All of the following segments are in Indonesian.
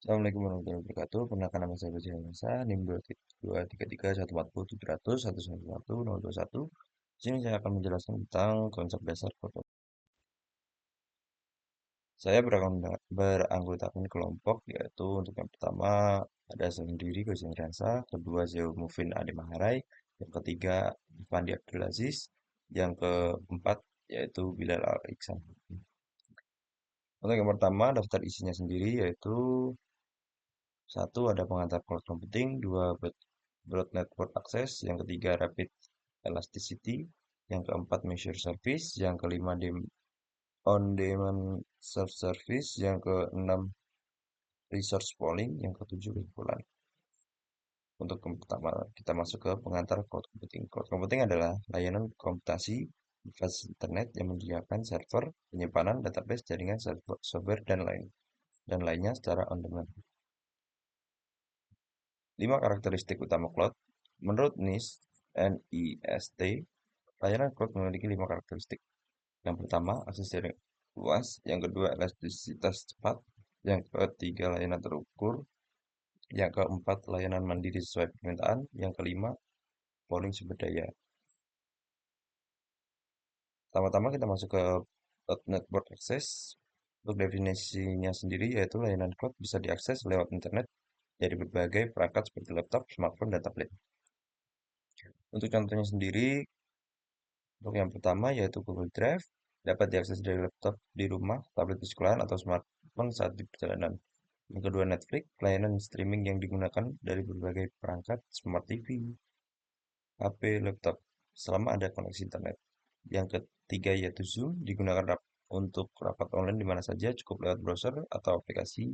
Assalamualaikum warahmatullahi wabarakatuh. Perkenalkan nama saya Bajang Nasa, NIM 233140471111101. Di sini saya akan menjelaskan tentang konsep dasar foto. Saya beranggotakan kelompok, yaitu untuk yang pertama ada saya sendiri, Bajang Nasa, kedua Zeo Mufin Ade Maharai, yang ketiga Fandi Abdulaziz, yang keempat yaitu Bilal Al Iksan. Untuk yang pertama, daftar isinya sendiri yaitu satu ada pengantar cloud computing, dua broad network access, yang ketiga rapid elasticity, yang keempat measure service, yang kelima on demand self service, yang keenam resource polling, yang ketujuh kesimpulan. Untuk yang pertama kita masuk ke pengantar cloud computing. Cloud computing adalah layanan komputasi berbasis internet yang menyediakan server, penyimpanan, database, jaringan, software, dan lainnya secara on demand. 5 karakteristik utama cloud. Menurut NIST, layanan cloud memiliki 5 karakteristik. Yang pertama, akses jaringan luas. Yang kedua, elastisitas cepat. Yang ketiga, layanan terukur. Yang keempat, layanan mandiri sesuai permintaan. Yang kelima, polling sumber daya. Pertama-tama kita masuk ke network access. Untuk definisinya sendiri, yaitu layanan cloud bisa diakses lewat internet dari berbagai perangkat seperti laptop, smartphone, dan tablet. Untuk contohnya sendiri, untuk yang pertama yaitu Google Drive, dapat diakses dari laptop di rumah, tablet di sekolahan, atau smartphone saat di perjalanan. Yang kedua Netflix, layanan streaming yang digunakan dari berbagai perangkat, smart TV, HP, laptop, selama ada koneksi internet. Yang ketiga yaitu Zoom, digunakan untuk rapat online di mana saja, cukup lewat browser atau aplikasi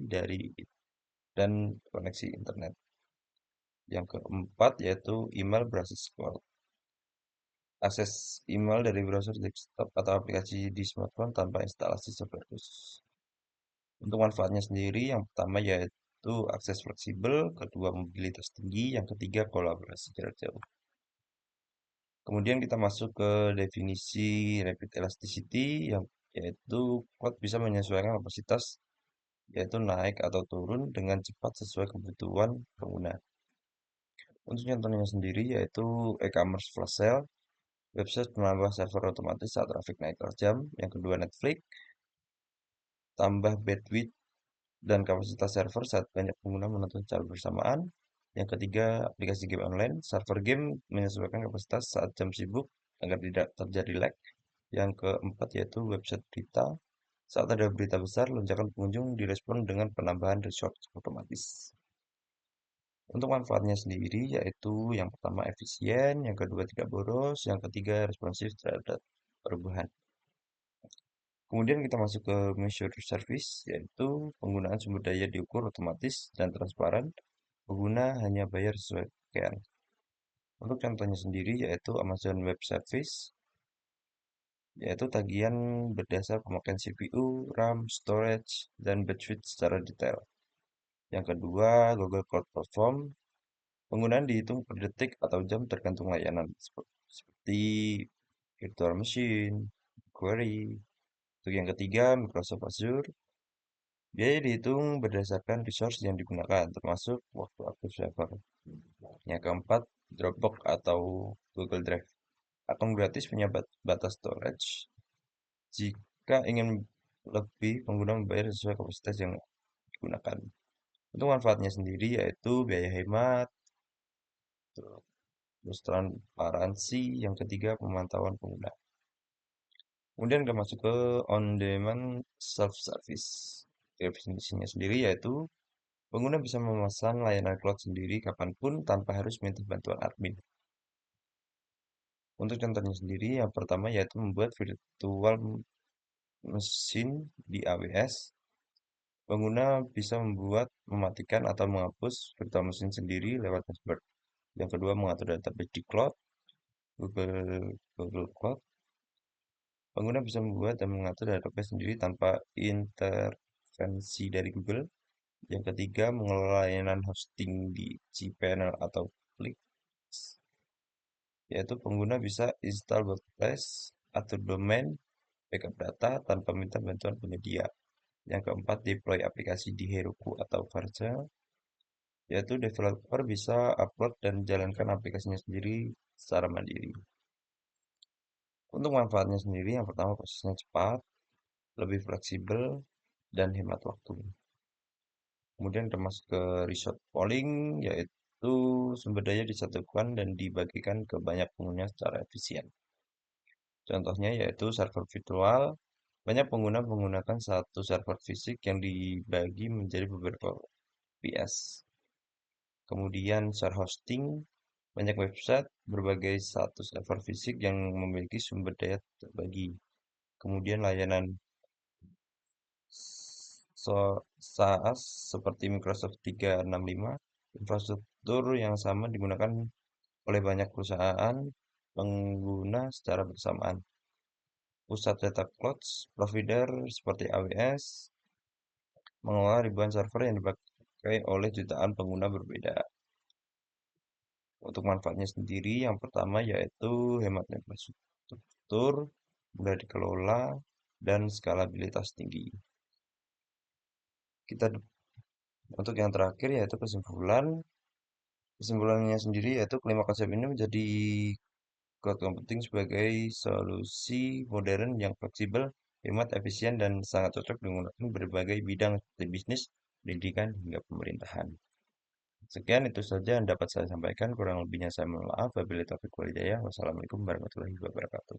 dan koneksi internet. Yang keempat yaitu email berbasis cloud. Akses email dari browser desktop atau aplikasi di smartphone tanpa instalasi software khusus. Untuk manfaatnya sendiri, yang pertama yaitu akses fleksibel, kedua mobilitas tinggi, yang ketiga kolaborasi jarak jauh. Kemudian kita masuk ke definisi rapid elasticity, yang yaitu cloud bisa menyesuaikan kapasitas, yaitu naik atau turun dengan cepat sesuai kebutuhan pengguna. Untuk contohnya sendiri yaitu e-commerce flash sale, website menambah server otomatis saat traffic naik tajam. Yang kedua Netflix, tambah bandwidth dan kapasitas server saat banyak pengguna menonton secara bersamaan. Yang ketiga, aplikasi game online. Server game menyesuaikan kapasitas saat jam sibuk agar tidak terjadi lag. Yang keempat yaitu website berita. Saat ada berita besar, lonjakan pengunjung direspon dengan penambahan resource otomatis. Untuk manfaatnya sendiri yaitu yang pertama efisien, yang kedua tidak boros, yang ketiga responsif terhadap perubahan. Kemudian kita masuk ke measure service, yaitu penggunaan sumber daya diukur otomatis dan transparan. Pengguna hanya bayar sesuai pakaian. Untuk contohnya sendiri yaitu Amazon Web Service, yaitu tagihan berdasar pemakaian CPU, RAM, storage, dan bandwidth secara detail. Yang kedua, Google Cloud Platform, penggunaan dihitung per detik atau jam tergantung layanan, seperti virtual machine, query. Untuk yang ketiga, Microsoft Azure, biaya dihitung berdasarkan resource yang digunakan, termasuk waktu aktif server. Yang keempat, Dropbox atau Google Drive. Akun gratis punya batas storage. Jika ingin lebih, pengguna membayar sesuai kapasitas yang digunakan. Untuk manfaatnya sendiri yaitu biaya hemat, terus transparansi, yang ketiga pemantauan pengguna. Kemudian kita masuk ke on-demand self-service. Definisinya sendiri yaitu pengguna bisa memesan layanan cloud sendiri kapanpun tanpa harus minta bantuan admin. Untuk contohnya sendiri, yang pertama yaitu membuat virtual mesin di AWS. Pengguna bisa mematikan atau menghapus virtual mesin sendiri lewat dashboard. Yang kedua, mengatur database di cloud, Google Cloud. Pengguna bisa membuat dan mengatur database sendiri tanpa intervensi dari Google. Yang ketiga, mengelola layanan hosting di cPanel atau Plix, yaitu pengguna bisa install WordPress, atur domain, backup data tanpa minta bantuan penyedia. Yang keempat, deploy aplikasi di Heroku atau Vercel, yaitu developer bisa upload dan jalankan aplikasinya sendiri secara mandiri. Untuk manfaatnya sendiri, yang pertama prosesnya cepat, lebih fleksibel, dan hemat waktu. Kemudian termasuk ke resource pooling, yaitu sumber daya disatukan dan dibagikan ke banyak pengguna secara efisien. Contohnya yaitu server virtual, banyak pengguna menggunakan satu server fisik yang dibagi menjadi beberapa VS. Kemudian share hosting, banyak website berbagai satu server fisik yang memiliki sumber daya terbagi. Kemudian layanan SaaS seperti Microsoft 365, infrastruktur yang sama digunakan oleh banyak perusahaan pengguna secara bersamaan. Pusat data cloud provider seperti AWS mengelola ribuan server yang dipakai oleh jutaan pengguna berbeda. Untuk manfaatnya sendiri, yang pertama yaitu hemat infrastruktur, mudah dikelola, dan skalabilitas tinggi. Kita untuk yang terakhir yaitu kesimpulan. Kesimpulannya sendiri yaitu kelima konsep ini menjadi cloud computing sebagai solusi modern yang fleksibel, hemat, efisien, dan sangat cocok digunakan berbagai bidang seperti bisnis, pendidikan, hingga pemerintahan. Sekian itu saja yang dapat saya sampaikan. Kurang lebihnya saya mohon maaf. Wabillahi taufiq walhidayah. Wassalamualaikum warahmatullahi wabarakatuh.